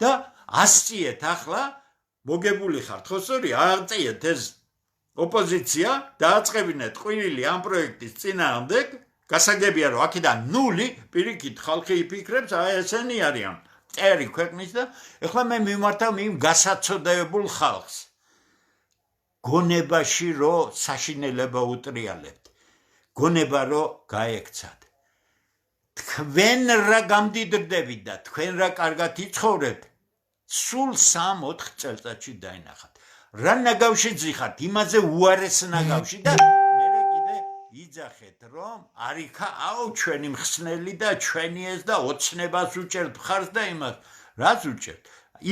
და ასწიეთ ახლა მოგებული ხართ ხო სწორი აღწიეთ ეს ოპოზიცია დააწყებინეთ ყვირილი ამ პროექტის წინააღმდეგ გასაგებია რომ აქედან ნული პირიქით ხალხი იფიქრებს აი ესენი არიან წერი ქვეყნის და ეხლა მე მიმართავ იმ გასაცოდებულ ხალხს გონებაში რომ საშინელება უტრიალებთ გონება რომ გაექცათ თქვენ რა გამდიდრდებით და თქვენ რა კარგად იცხოვრებთ სულ 3-4 წელწადში დაინახათ რა ნაგავში ძიხართ იმაზე უარეს ნაგავში და მერე კიდე იძახეთ რომ არიქა აუ ჩვენი მხსნელი და ჩვენი ეს და ოცნებას უჭერთ ხარს და იმას რაც უჭერთ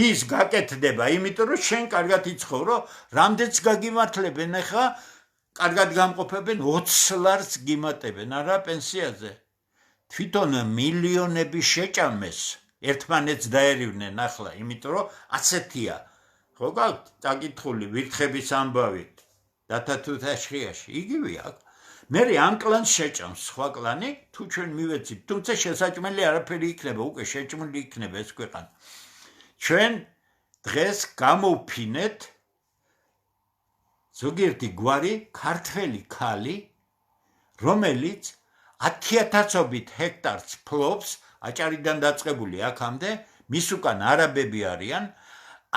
ის გაკეთდება იმიტომ რომ შენ კარგად იცხოვრო რამდენიც გაგიმართლებენ ახლა კარგად გამყოფებენ 20 ლარს გიმატებენ არა პენსიაზე თვითონ მილიონები შეჭამეს ერთმანეთს დაერივნენ ახლა იმიტომ რომ ასეთია ხო გაქვთ დაკითხული ვირთხების ამბავი დათათუთაშხიაში იგივე აქვს მე ამ კლანს შეჭამს სხვა კლანი თუ ჩვენ მივეცით თუმცა შესაძლებელი არაფერი იქნება უკვე შეჭმული იქნება ეს ქვეყანა ჩვენ დღეს გამოვფინეთ ზოგიერთი გვარი ქართველი ქალი რომელიც 10,000-ობით ჰექტარს ფლობს აჭარიდან დაწყებული აქამდე მის უკან არაბები არიან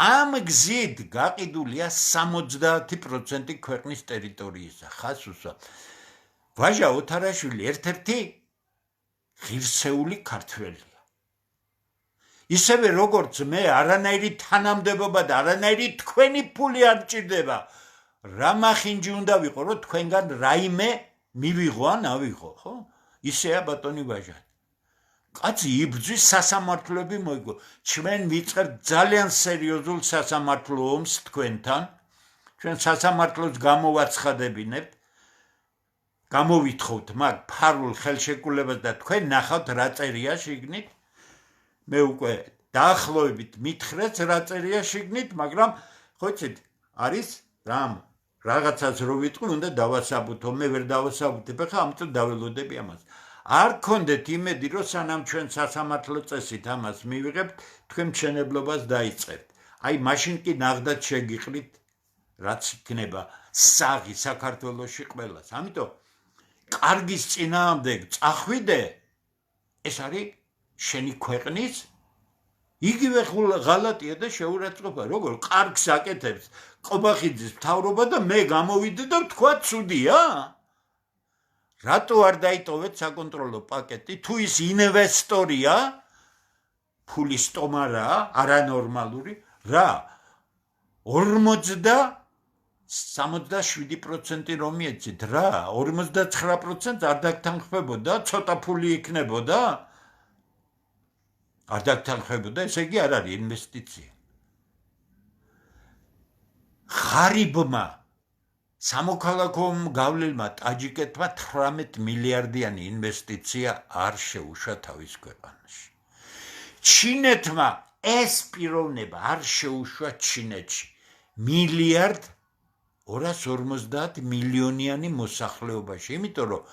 ამ გზით გაყიდულია 70% ქვეყნის ტერიტორიისა ხას უსვა ვაჟა ოთარაშვილი ერთ-ერთი ღირსეული ქართველია ისევე როგორც მე არანაირი თანამდებობა და არანაირი თქვენი ფული არ ჭირდება რა მახინჯი უნდა ვიყო რომ თქვენგან რაიმე მივიღო ან ავიღო ხო ისეა ბატონი ვაჟა კაცი იბრძვის სასამართლოები მოიგო ჩვენ ვიწყებთ ძალიან სერიოზულ სასამართლო ომს თქვენთან ჩვენ სასამართლოს გამოვაცხადებინებთ გამოვითხოვთ მაგ ფარულ ხელშეკრულებას და თქვენ ნახავთ რა წერია შიგნით მე უკვე დაახლოებით მითხრეთ რა წერია შიგნით მაგრამ ხო იცით არის რამ რაღაცას რო ვიტყვი უნდა დავასაბუთო მე ვერ დავასაბუთებ ხა ამიტომ დაველოდები ამას არ გქონდეთ იმედი, რომ სანამ ჩვენ სასამართლო წესით ამას მივიღებთ, თქვენ მშენებლობას დაიწყებთ. აი, მაშინ კი ნახდათ შეგიყრით, რაც იქნება საღი საქართველოში ყველას. ამიტომ კარგის წინააღმდეგ წახვიდე, ეს არის შენი ქვეყნის იგივე ღალატია და შეურაცხყოფა, როგორ კარგს აკეთებს ყობახიძის მთავრობა და მე გამოვიდე და ვთქვა ცუდია? რატო არ დაიტოვეთ საკონტროლო პაკეტი? თუ ის ინვესტორია, ფულის სტომარაა, არანორმალური, რა? 67% რომ მიეცით რა? 59% არ დაგთანხმებოდა, ცოტა ფული იქნებოდა? არ დაგთანხმებოდა, ესე იგი არ არის ინვესტიცია. ღარიბმა სამოქალაქო გავლილმა ტაჯიკეთმა 18 მილიარდიანი ინვესტიცია არ შეუშვა თავის ქვეყანაში. ჩინეთმა ეს პიროვნება არ შეუშვა ჩინეთში. 1,250 მილიონიანი მოსახლეობაში, იმიტომ რომ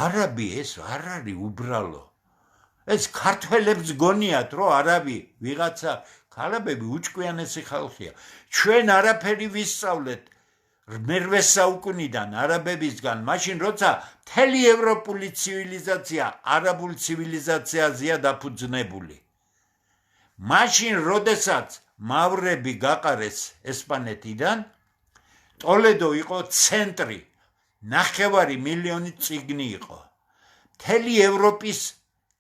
არაბი ეს არ არის უბრალო. ეს ქართველებს გონიათ, რომ არაბი ვიღაცა არაბები უჭკვიანესი ხალხია. ჩვენ არაფერი ვისწავლეთ მერვე საუკუნიდან არაბებისგან, მაშინ როცა მთელი ევროპული ცივილიზაცია არაბულ ცივილიზაციაზეა დაფუძნებული. მაშინ როდესაც მავრები გაყარეს ესპანეთიდან, ტოლედო იყო ცენტრი, 9 მილიონი წიგნი იყო. მთელი ევროპის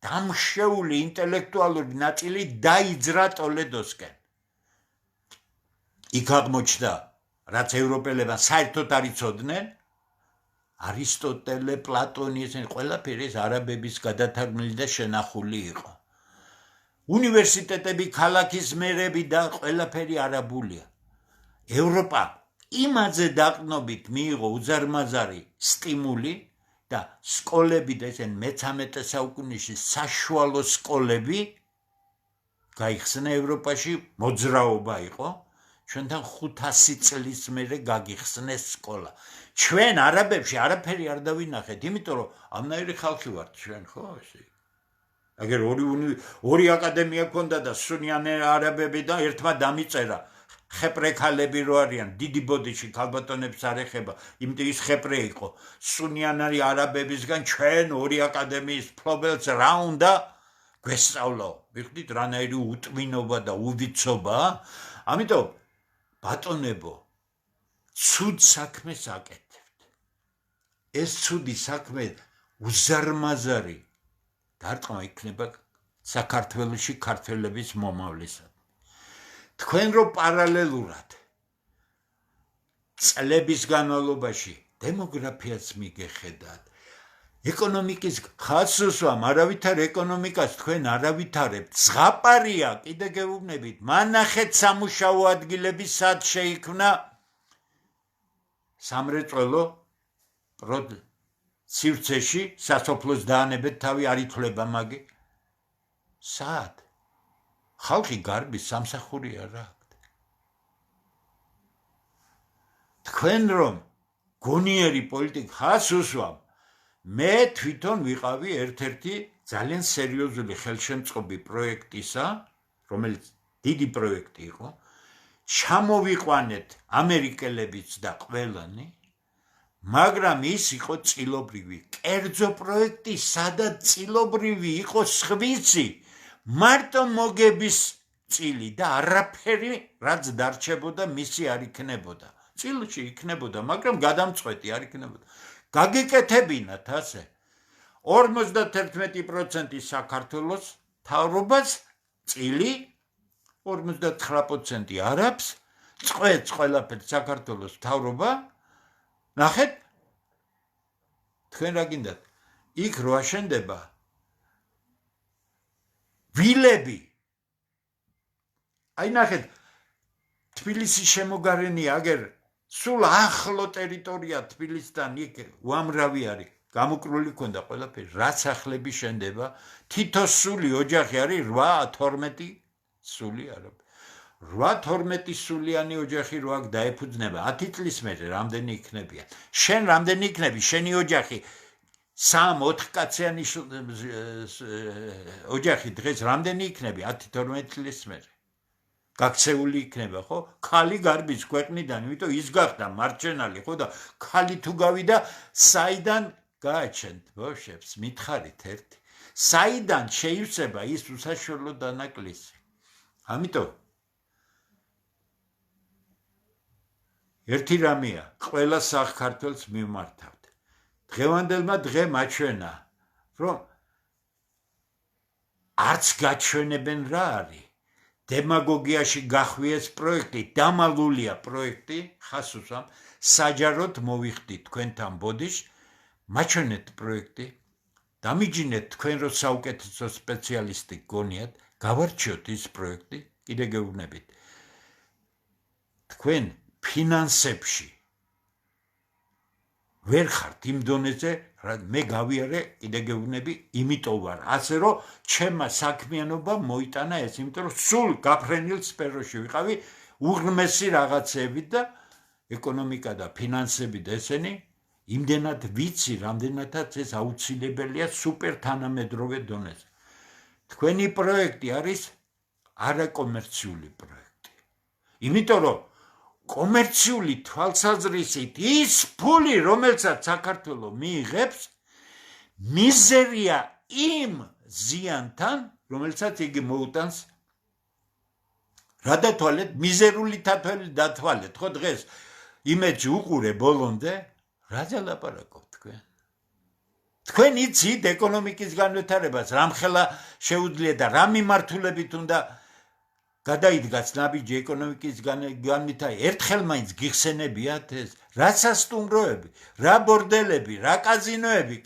დამშეული ინტელექტუალური ნაწილი დაიძრა ტოლედოსკენ. იქ აღმოჩნდა, რაც ევროპელებმა საერთოდ არ იცოდნენ, არისტოტელე, პლატონი, ესენი ყველაფერი ეს არაბების გადათარგმნილი და შენახული იყო. უნივერსიტეტები, ქალაქის მერები და ყველაფერი არაბულია. ევროპა იმაზე დაყნობით მიიღო უზარმაზარი სტიმული და სკოლები და ესენ მე-13 საუკუნეში საშუალო სკოლები გაიხსნა ევროპაში, მოძრაობა იყო. ჩვენთან 500 წლის მერე გაგიხსნეს სკოლა. ჩვენ არაბებში არაფერი არ დავინახეთ, იმიტომ რომ ამნაირი ხალხი ვართ ჩვენ, ხო, ესე. აგერ ორი აკადემია ქონდა და სუნიანი არაბები და ერთმა დამიწერა. ხეპრექალები რო არიან, დიდი ბოდიში ქალბატონებს არ ეხება, იმიტომ ის ხეპრე იყო. სუნიანი არაბებისგან ჩვენ ორი აკადემიის ფლობელს რა უნდა გვესწავლო. ვიხდით რანაირი უტვინობა და უბიცობა. ამიტომ ბატონებო, ცუდ საქმეს აკეთებთ. ეს ცუდი საქმე უზარმაზარი დარტყმა იქნება საქართველოში ქართველების მომავლისად. თქვენ რო პარალელურად წლების განმავლობაში დემოგრაფიას მიგეხედათ, ეკონომიკის ხასუსვამ არავითარ ეკონომიკას თქვენ არავითარებთ. ზღაპარია, კიდე გეუბნებით, მანახეთ სამუშაო ადგილები სად შეიქმნა სამრეწველო სივრცეში, სასოფლოს დაანებეთ თავი არ ითვლება მაგი. სად? ხალხი გარბის სამსახურია რა. თქვენ რომ გონიერი პოლიტიკა ხასუსვამ, მე თვითონ ვიყავი ერთ-ერთი ძალიან სერიოზული ხელშემწყობი პროექტისა, რომელიც დიდი პროექტი იყო, ჩამოვიყვანეთ ამერიკელებიც და ყველანი, მაგრამ ის იყო წილობრივი. კერძო პროექტი, სადაც წილობრივი იყო სხვისი, მარტო მოგების წილი და არაფერი, რაც დარჩებოდა, მისი არ იქნებოდა. წილში იქნებოდა, მაგრამ გადამწყვეტი არ იქნებოდა. გაგიკეთებინათ ასე. 51% საქართველოს მთავრობას წილი, 59% არაბს, წყვეტს ყველაფერს საქართველოს მთავრობა. ნახეთ, თქვენ რა გინდათ? იქ რო აშენდება ვილები. აი ნახეთ, თბილისი შემოგარენია, აგერ სულ ახლო ტერიტორია თბილისთან, იქ უამრავი არის. გამოკრული ქონდა ყველაფერი, რაც სახლები შენდება, თითო სული ოჯახი არის 8-12 სული არა. 8-12 სულიანი ოჯახი რო აქ დაეფუძნება, 10 წლის მერე რამდენი იქნებიან? შენ რამდენი იქნები? შენი ოჯახი 3-4 კაციანი ოჯახი დღეს რამდენი იქნება 10-12 წლის მერე გაქცეული იქნება ხო ქალი გარბის ქვეყნიდან იმიტომ ის გახდა მარჯვენალი ხო და ქალი თუ გავიდა საიდან გააჩენთ ბავშვებს მითხარით ერთი საიდან შეივსება ის უსაშველო დანაკლისი ამიტომ ერთი რამეა ყველა საქართველოს მიმართავთ დღევანდელმა დღემ აჩვენა რომ არც გაჩვენებენ რა არის დემაგოგიაში გახვიეს პროექტი დამალულია პროექტი ხასუსამ საჯაროდ მოვიხდით თქვენთან ბოდიშ მაჩვენეთ პროექტი დამიჯინეთ თქვენ რო საუკეთესო სპეციალისტი გონიათ გავარჩიოთ ის პროექტი კიდე გეუბნებით თქვენ ფინანსებში ვერ ხართ იმ დონეზე მე გავიარე კიდე გეუბნები იმიტომ ვარ ასე რომ ჩემმა საქმიანობა მოიტანა ეს იმიტომ რომ სულ გაფრენილ სფეროში ვიყავი უღრმესი რაღაცებით და ეკონომიკა და ფინანსები და ესენი იმდენად ვიცი რამდენადაც ეს აუცილებელია სუპერ თანამედროვე დონეზე თქვენი პროექტი არის არაკომერციული პროექტი იმიტომ რომ კომერციული თვალსაზრისით ის ფული რომელსაც საქართველოს მიიღებს მიზერია იმ ზიანთან რომელსაც იგი მოუტანს რა დათვალეთ მიზერული დათვალეთ ხო დღეს იმეჯი უყურე ბოლომდე რაზე ლაპარაკობთ თქვენ იცით ეკონომიკის განვითარებას რამხელა შეუძლია და რა მიმართულებით უნდა გადაიდგას ნაბიჯი ეკონომიკის განვითარება ერთხელ მაინც გიხსენებიათ ეს რა სასტუმროები რა ბორდელები რა კაზინოები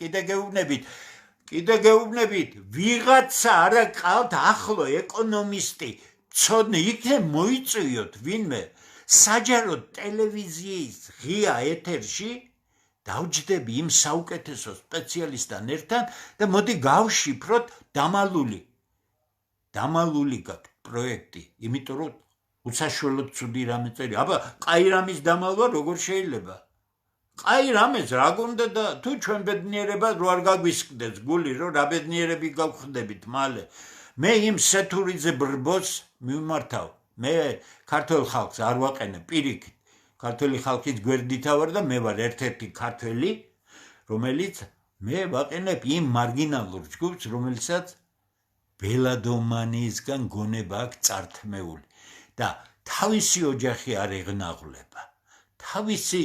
კიდე გეუბნებით ვიღაცა არა ყავთ ახლო ეკონომისტი ცოდნე იქნე მოიწვიოთ ვინმე საჯაროდ ტელევიზიის ღია ეთერში დავჯდები იმ საუკეთესო სპეციალისტთან ერთად და მოდი გავშიფროთ დამალული გაქვს პროექტი, იმიტომ რომ უსაშველოდ ცუდი რამე წერი. აბა, ყაი რამის დამალვა როგორ შეიძლება? ყაი რამეს რა გონდა და თუ ჩვენ ბედნიერებას რო არ გაგვისკდეს გული, რომ რა ბედნიერები გავხდებით მალე. მე იმ სეთურიძე ბრბოს მიმართავ. მე ქართულ ხალხს არ ვაყენებ პირიქით. ქართული ხალხის გვერდითა ვარ და მე ვარ ერთ-ერთი ქართველი, რომელიც მე ვაყენებ იმ მარგინალურ ჯგუფს, რომელსაც ბელადომანიისგან გონება აქვს წართმეული და თავისი ოჯახი არ ეღნაღლება თავისი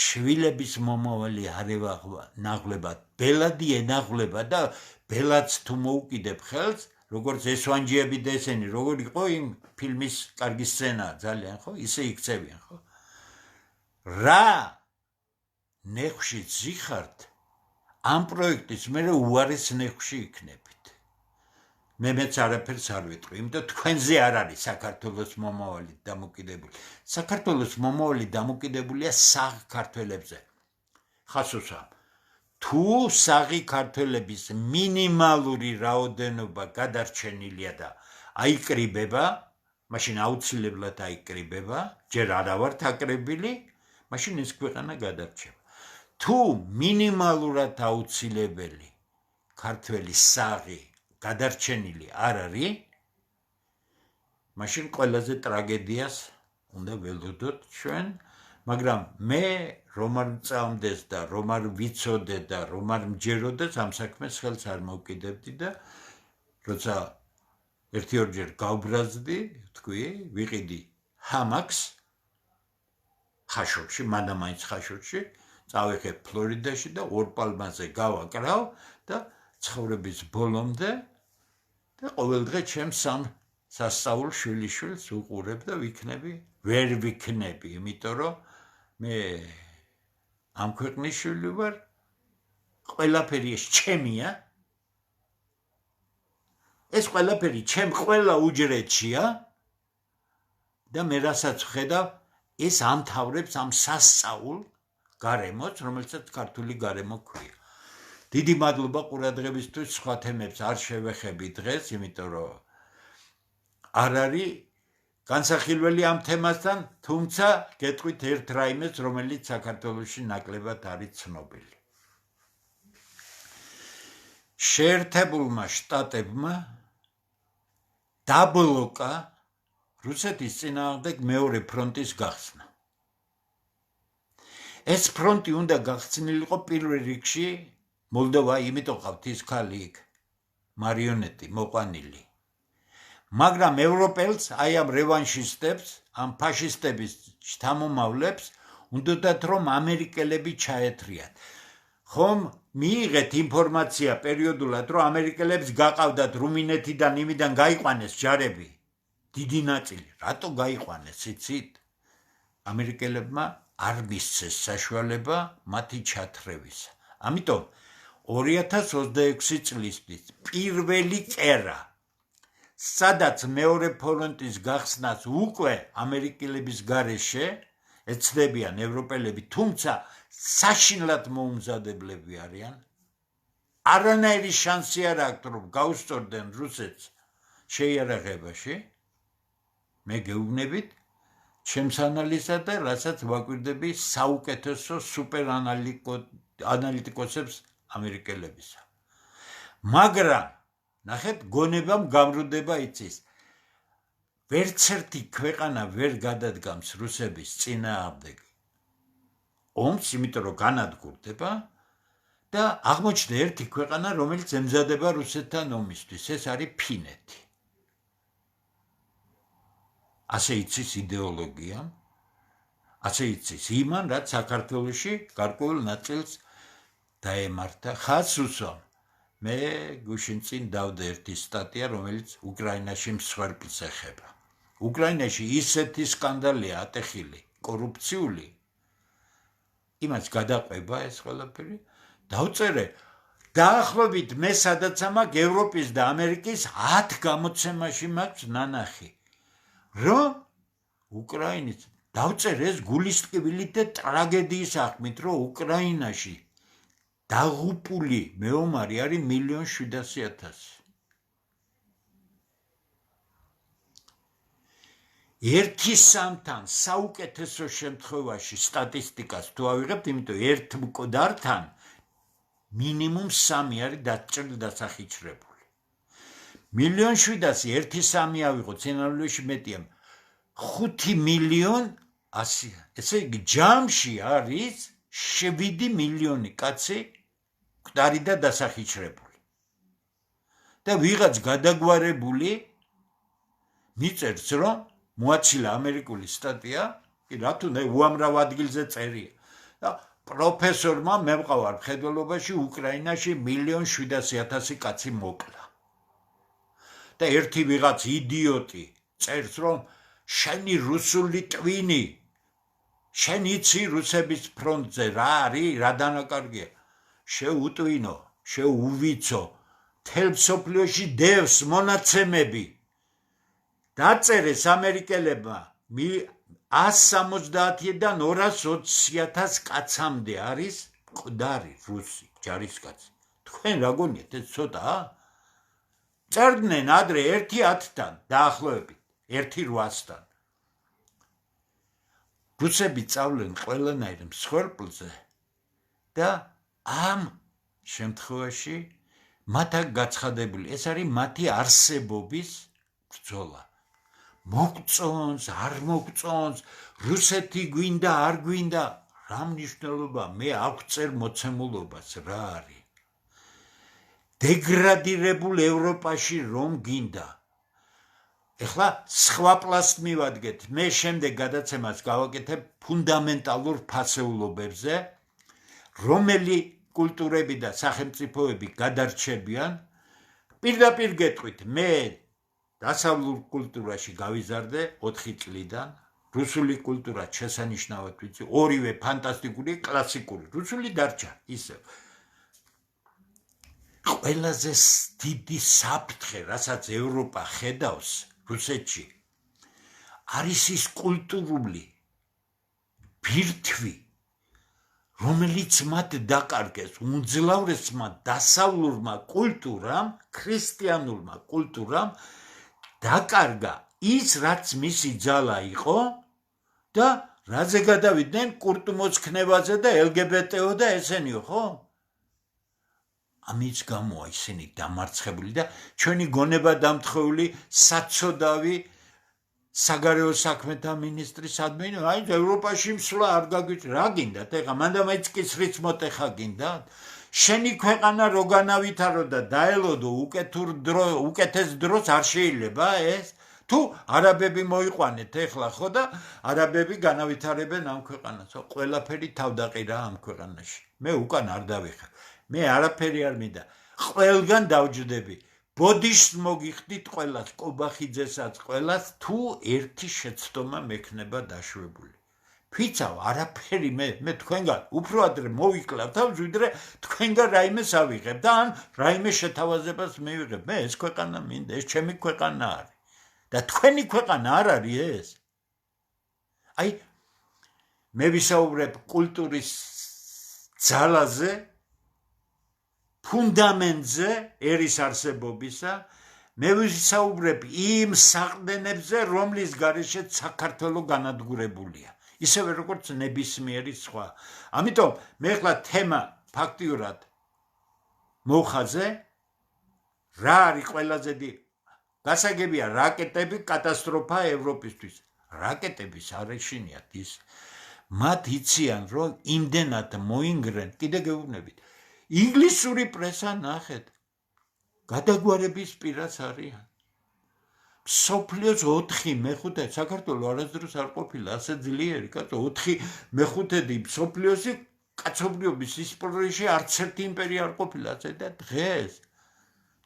შვილების მომავალი არ ეღნაღლება ბელადი ენაღლება და ბელადს თუ მოუკიდებ ხელს როგორც ესვანჯიები და ესენი როგორ იყო იმ ფილმის კარგი სცენაა ძალიან ხო ისე იქცევიან ხო რა ნეხში ზიხართ ამ პროექტის მე უარეს ნეხში იქნებით მეც არაფერს არ ვიტყვი, იმიტომ თქვენზე არ არის საქართველოს მომავალი დამოკიდებული. საქართველოს მომავალი დამოკიდებულია საღ ქართველებზე. ხასუსამ, თუ საღი ქართველების მინიმალური რაოდენობა გადარჩენილია და აიკრიბება, მაშინ აუცილებლად აიკრიბება, ჯერ არა ვართ აკრებილი, მაშინ ეს ქვეყანა გადარჩება. თუ მინიმალურად აუცილებელი ქართველი საღი გადარჩენილი არ არის მაშინ ყველაზე ტრაგედიას უნდა ველოდოთ ჩვენ მაგრამ მე რომ არ მწამდეს და რომ არ ვიცოდე და რომ არ მჯეროდეს ამ საქმეს ხელს არ მოვკიდებდი და როცა ერთი-ორჯერ გავბრაზდი თქვი ვიყიდი ჰამაკს ხაშურში მანამაინც ხაშურში წავიხე ფლორიდაში და ორპალმაზე გავაკრავ და ცხოვრების ბოლომდე და ყოველდღე ჩემს სამ სასწაულ შვილიშვილს უყურებ და ვერ ვიქნები, იმიტომ რომ მე ამ ქვეყნის შვილი ვარ, ყველაფერი ეს ჩემია. ეს ყველაფერი ჩემ ყველა უჯრედშია და მე რასაც ვხედავ, ეს ამთავრებს ამ სასწაულ გარემოც, რომელსაც ქართული გარემო ქვია. დიდი მადლობა ყურადღებისთვის, სხვა თემებს არ შევეხები დღეს, იმიტომ რომ არ არის განსახილველი ამ თემასთან, თუმცა გეტყვით ერთ რაიმეს, რომელიც საქართველოში ნაკლებად არის ცნობილი. შეერთებულმა შტატებმა დაბლოკა რუსეთის წინააღმდეგ მეორე ფრონტის გახსნა. ეს ფრონტი უნდა გახსნილიყო პირველ რიგში მოლდოვა, იმიტომ ყავთ ის ქალი იქ მარიონეტი მოყვანილი. მაგრამ ევროპელს, აი ამ რევანშისტებს, ამ ფაშისტების შთამომავლებს უნდათ რომ ამერიკელები ჩაეთრიათ. ხომ მიიღეთ ინფორმაცია პერიოდულად, რომ ამერიკელებს გაყავდათ რუმინეთიდან იმიდან გაიყვანეს ჯარები. დიდი ნაწილი. რატო გაიყვანეს, იცით? ამერიკელებმა არ მისცეს საშუალება მათი ჩათრევისა. ამიტომ 2026 წლისთვის პირველი წერა, სადაც მეორე ფრონტის გახსნას უკვე ამერიკელების გარეშე ეცდებიან ევროპელები, თუმცა საშინლად მოუმზადებლები არიან. არანაირი შანსი არ აქვთ, რომ გაუსწორდნენ რუსეთს შეიარაღებაში. მე გეუბნებით ჩემს ანალიზად და რასაც ვაკვირდები საუკეთესო სუპერ ანალიტიკოსებს ამერიკელებისა. მაგრამ ნახეთ, გონებამ გამრუდება იცის. ვერც ერთი ქვეყანა ვერ გადადგამს რუსების წინააღმდეგ ომს, იმიტომ რომ განადგურდება და აღმოჩნდა ერთი ქვეყანა, რომელიც ემზადება რუსეთთან ომისთვის, ეს არის ფინეთი. ასე იცის იდეოლოგიამ, ასე იცის იმან, რაც საქართველოში გარკვეულ ნაწილს დაემართა. ხაზს უსვამ. მე გუშინ წინ დავდე ერთი სტატია, რომელიც უკრაინაში მსხვერპლს ეხება. უკრაინაში ისეთი სკანდალია ატეხილი, კორუფციული, იმას გადაყვება ეს ყველაფერი. დავწერე, დაახლოებით მე სადაც ამაკ ევროპის და ამერიკის 10 გამოცემაში მაქვს ნანახი, რომ უკრაინის დავწერე ეს გულისტკივილი და ტრაგედიის აღქმით, რომ უკრაინაში დაღუპული მეომარი არის 1,700,000. ერთი სამთან საუკეთესო შემთხვევაში სტატისტიკას თუ ავიღებთ, იმიტომ ერთ მკვდართან მინიმუმ 3 არის დასახიჩრებული. 1,700,000 ერთი 3 ავიღოთ, სინამდვილეში მეტია 5,100,000, ესე იგი ჯამში არის 7 მილიონი კაცი მკვდარი და დასახიჩრებული. და ვიღაც გადაგვარებული მიწერს, რომ მოაცილა ამერიკული სტატია, კი რატო უამრავ ადგილზე წერია. და პროფესორმა მე ვყავარ მხედველობაში უკრაინაში 1,700,000 კაცი მოკლა. და ერთი ვიღაც იდიოტი წერს, რომ შენი რუსული ტვინი, შენ იცი რუსების ფრონტზე რა არის, რა დანაკარგია. შეუტვინო, შეუვიცო, მთელ მსოფლიოში დევს მონაცემები. დაწერეს ამერიკელებმა 170-დან 220,000 კაცამდე არის მკვდარი რუსი ჯარისკაცი. თქვენ რა გონიათ, ეს ცოტაა? წერდნენ ადრე 1-10-დან დაახლოებით, 1-8-დან. რუსები წავლენ ყველანაირ მსხვერპლზე და ამ შემთხვევაში მათ აქვს გაცხადებული, ეს არის მათი არსებობის ბრძოლა. მოგწონს, არ მოგწონს, რუსეთი გვინდა, არ გვინდა, რა მნიშვნელობა, მე აგვწერ მოცემულობას რა არის. დეგრადირებულ ევროპაში რომ გინდა. ეხლა სხვა პლასტ მივადგეთ, მე შემდეგ გადაცემას გავაკეთებ ფუნდამენტალურ ფასეულობებზე, რომელი კულტურები და სახელმწიფოები გადარჩებიან. პირდაპირ გეტყვით, მე დასავლურ კულტურაში გავიზარდე 4 წლიდან, რუსული კულტურა შესანიშნავად ვიცი, ორივე ფანტასტიკური, კლასიკური, რუსული დარჩა ისევ. ყველაზე დიდი საფრთხე, რასაც ევროპა ხედავს რუსეთში, არის ის კულტურული ბირთვი, რომელიც მათ დაკარგეს. უმძლავრესმა დასავლურმა კულტურამ, ქრისტიანულმა კულტურამ დაკარგა ის, რაც მისი ძალა იყო და რაზე გადავიდნენ? კურტმოწქნებაზე და LGBT-ო და ესენიო, ხო? ამის გამოა ისინი დამარცხებული და ჩვენი გონება დამთხეული საცოდავი საგარეო საქმეთა მინისტრის ადმინი აი ევროპაში მსვლა არ გაგვიჭირ რა გინდათ ეხა მანდა მაინც კისრიც მოტეხა გინდათ შენი ქვეყანა რო განავითარო და დაელოდო უკეთეს დროს არ შეიძლება ეს თუ არაბები მოიყვანეთ ეხლა ხო და არაბები განავითარებენ ამ ქვეყანას ყველაფერი თავდაყირა ამ ქვეყანაში მე უკან არ დავიხარ მე არაფერი არ მინდა ყველგან დავჯდები ბოდიშს მოგიხდით ყველას კობახიძესაც ყველას თუ ერთი შეცდომა მექნება დაშვებული ფიცავ არაფერი მე თქვენგან უფრო ადრე მოვიკლავ თავს ვიდრე თქვენგან რაიმეს ავიღებ და ან რაიმე შეთავაზებას მივიღებ მე ეს ქვეყანა მინდა ეს ჩემი ქვეყანა არის და თქვენი ქვეყანა არ არის ეს აი მე ვისაუბრებ კულტურის ძალაზე ფუნდამენტზე ერის არსებობისა მე ვისაუბრებ იმ საყრდენებზე რომლის გარეშეც საქართველო განადგურებულია ისევე როგორც ნებისმიერი სხვა ამიტომ მე ხლა თემა ფაქტიურად მოხაზე რა არის ყველაზე გასაგებია რაკეტები კატასტროფა ევროპისთვის რაკეტების არ ეშინიათ ის მათ იციან რომ იმდენად მოინგრენ კიდე გეუბნებით ინგლისური პრესა ნახეთ გადაგვარების პირას არიან სოფლიოს 4/5 საქართველოს არასდროს არ ყოფილა ასე ძლიერი კაცო 4/5 სოფლიოსი კაცობრიობის ისტორიაში არც ერთი იმპერია არ ყოფილა ასე და დღეს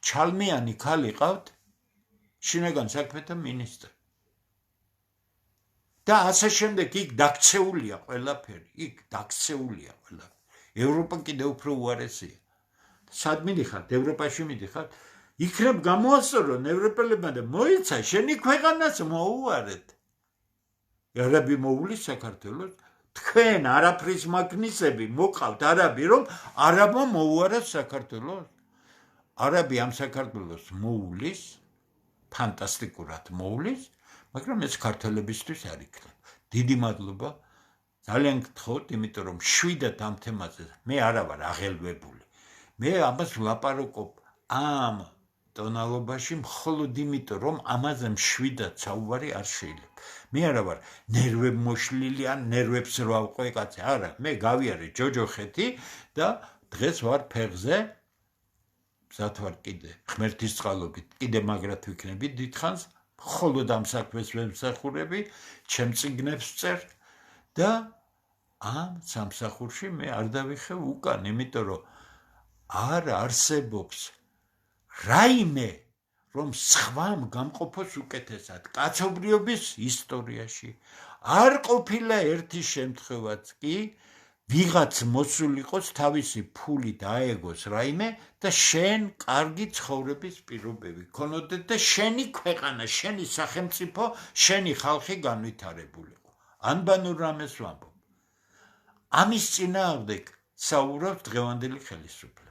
ჩალმიანი ქალი ყავთ შინაგან საქმეთა მინისტრი და ასე შემდეგ იქ დაქცეულია ყველაფერი იქ დაქცეულია ყველაფერი ევროპა კიდევ უფრო უარესია სად მიდიხართ ევროპაში მიდიხართ იქნებ გამოასწორონ ევროპელებმა და მოიცა შენი ქვეყანას მოუარეთ არაბი მოულის საქართველოს თქვენ არაფრის მაგნისები მოყავთ არაბი რომ არაბმა მოუარეს საქართველოს არაბი ამ საქართველოს მოულის ფანტასტიკურად მოულის მაგრამ ეს ქართველებისთვის არ იქნება დიდი მადლობა ძალიან გთხოვთ იმიტომ რომ შვიდად ამ თემაზე მე არა ვარ აღელვებული მე ამას ვლაპარაკობ ამ ტონალობაში მხოლოდ იმიტომ რომ ამაზე შვიდად საუბარი არ შეიძლება მე არა ვარ ნერვებმოშლილი ან ნერვებს რა ვყვე კაცი არა მე გავიარე ჯოჯოხეთი და დღეს ვარ ფეხზე მზად ვარ კიდე ღმერთის წყალობით კიდე მაგრად ვიქნები დიდხანს მხოლოდ ამ საქმეს ვემსახურები ჩემ წიგნებს წერ და ამ სამსახურში მე არ დავიხევ უკან იმიტომ რომ არ არსებობს რაიმე რომ სხვამ გამყოფოს უკეთესად კაცობრიობის ისტორიაში არ ყოფილა ერთი შემთხვევაც კი ვიღაც მოსულიყოს თავისი ფული დაეგოს რაიმე და შენ კარგი ცხოვრების პირობები ქონოდეთ და შენი ქვეყანა შენი სახელმწიფო შენი ხალხი განვითარებულიყო ანბანურ რამეს ვამბობ ამის წინააღმდეგ საუბრობს დღევანდელი ხელისუფლება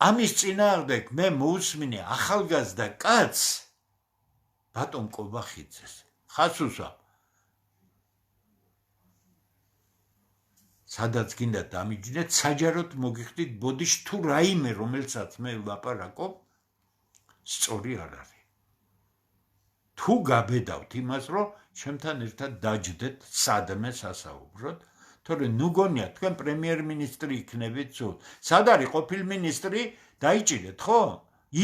ამის წინააღმდეგ მე მოусმინე ახალგაზრდა კაცს ბატონ კობახიძეს ხას უსვამ სადაც გინდა დამიჯნეთ საჯაროდ მოგიხდით ბოდიშ თუ რაიმე რომელსაც მე ვლაპარაკობ სწორი არ არის თუ გაბედავთ იმას რომ ჩემთან ერთად დაჯდეთ სადმე სასაუბროთ თორე ნუ გონია თქვენ პრემიერ-მინისტრი იქნებით სულ სად არის ყოფილ მინისტრი დაიჭირეთ ხო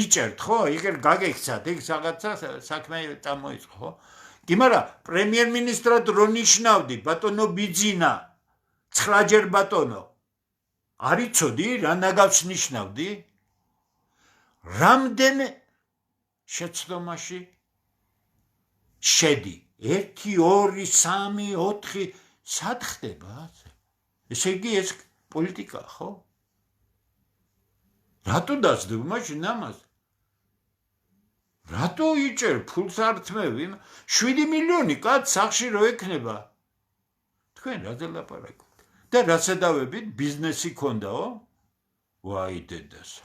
იჭერთ ხო იგერ გაგექცათ იქ რაღაცა საქმე წამოიწყო ხო კი მაგრამ პრემიერ-მინისტრად რო ნიშნავდი ბატონო ბიძინა 9-ჯერ ბატონო არიცოდი რა ნაგავს ნიშნავდი რამდენი შეცდომაში შედი 1 2 3 4 სად ხდება ესე იგი ეს პოლიტიკა ხო რატო დაძდებ მაშინ ამას რატო იჭერ ფულს ართმევი 7 მილიონი კაც სახში რო ექნება თქვენ რაზე ლაპარაკობთ და რაც ედავებით ბიზნესი ქონდაო ვაი დედას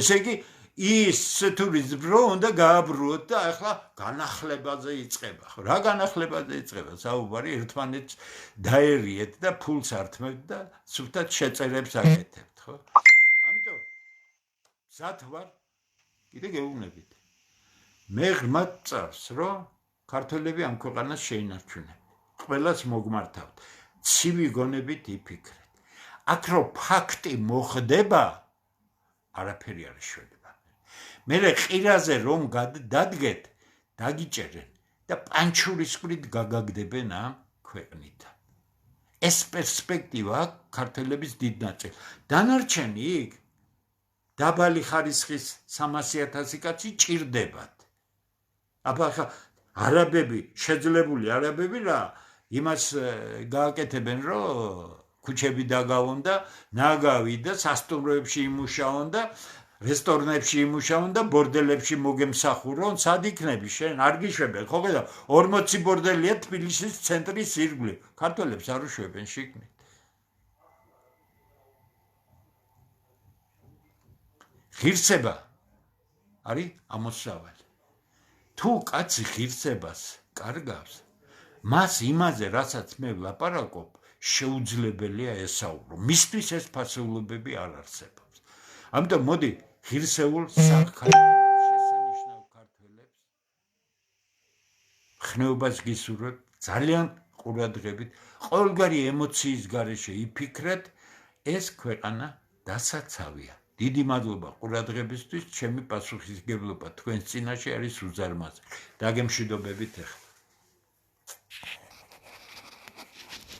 ესე იგი ის ტურიზმო უნდა გააბრუოთ და ახლა განახლებაზე იწყება ხო რა განახლებაზე იწყება საუბარი ერთმანეთს დაერიეთ და ფულს ართმევთ და სულთან შეწერებს აკეთებთ ხო ამიტომ მზად ვარ კიდე გეუბნებით მე ღრმად წარს რომ ქართველები ამ ქვეყანას შეინარჩუნებენ ყველას მოგმართავთ ცივი გონებით იფიქრეთ აქ რომ ფაქტი მოხდება არაფერი არ შეიძლება მე ყირაზე რომ დადგეთ დაგიჭერენ და პანჩურისკვრით გაგაგდებენ ამ ქვეყნიდან ეს პერსპექტივა ქართველების დიდ ნაწილს დანარჩენი იქ დაბალი ხარისხის 300,000 კაცი ჭირდებათ აბა ხა არაბები შეძლებული არაბები რა იმას გააკეთებენ რომ ქუჩები დაგავონ და ნაგავი და სასტუმროებში იმუშაონ და რესტორნებში იმუშაონ და ბორდელებში მოგემსახურონ სად იქნები შენ არ გიშვებენ ხო ხედავ 40 ბორდელია თბილისის ცენტრის ირგვლივ ქართველებს არ უშვებენ შიგნით ღირსება არის ამოსავალი თუ კაცი ღირსებას კარგავს მას იმაზე რასაც მე ვლაპარაკობ შეუძლებელია ესაუბრო მისთვის ეს ფასეულობები არ არსებობს ამიტომ მოდი ღირსეულ საქართლებს შესანიშნავ ქართველებს ხნეობას გისურვებ ძალიან ყურადღებით ყოველგვარი ემოციის გარეშე იფიქრეთ ეს ქვეყანა დასაცავია დიდი მადლობა ყურადღებისთვის ჩემი პასუხისმგებლობა თქვენს წინაშე არის უზარმაზარი დაგემშვიდობებით ახლა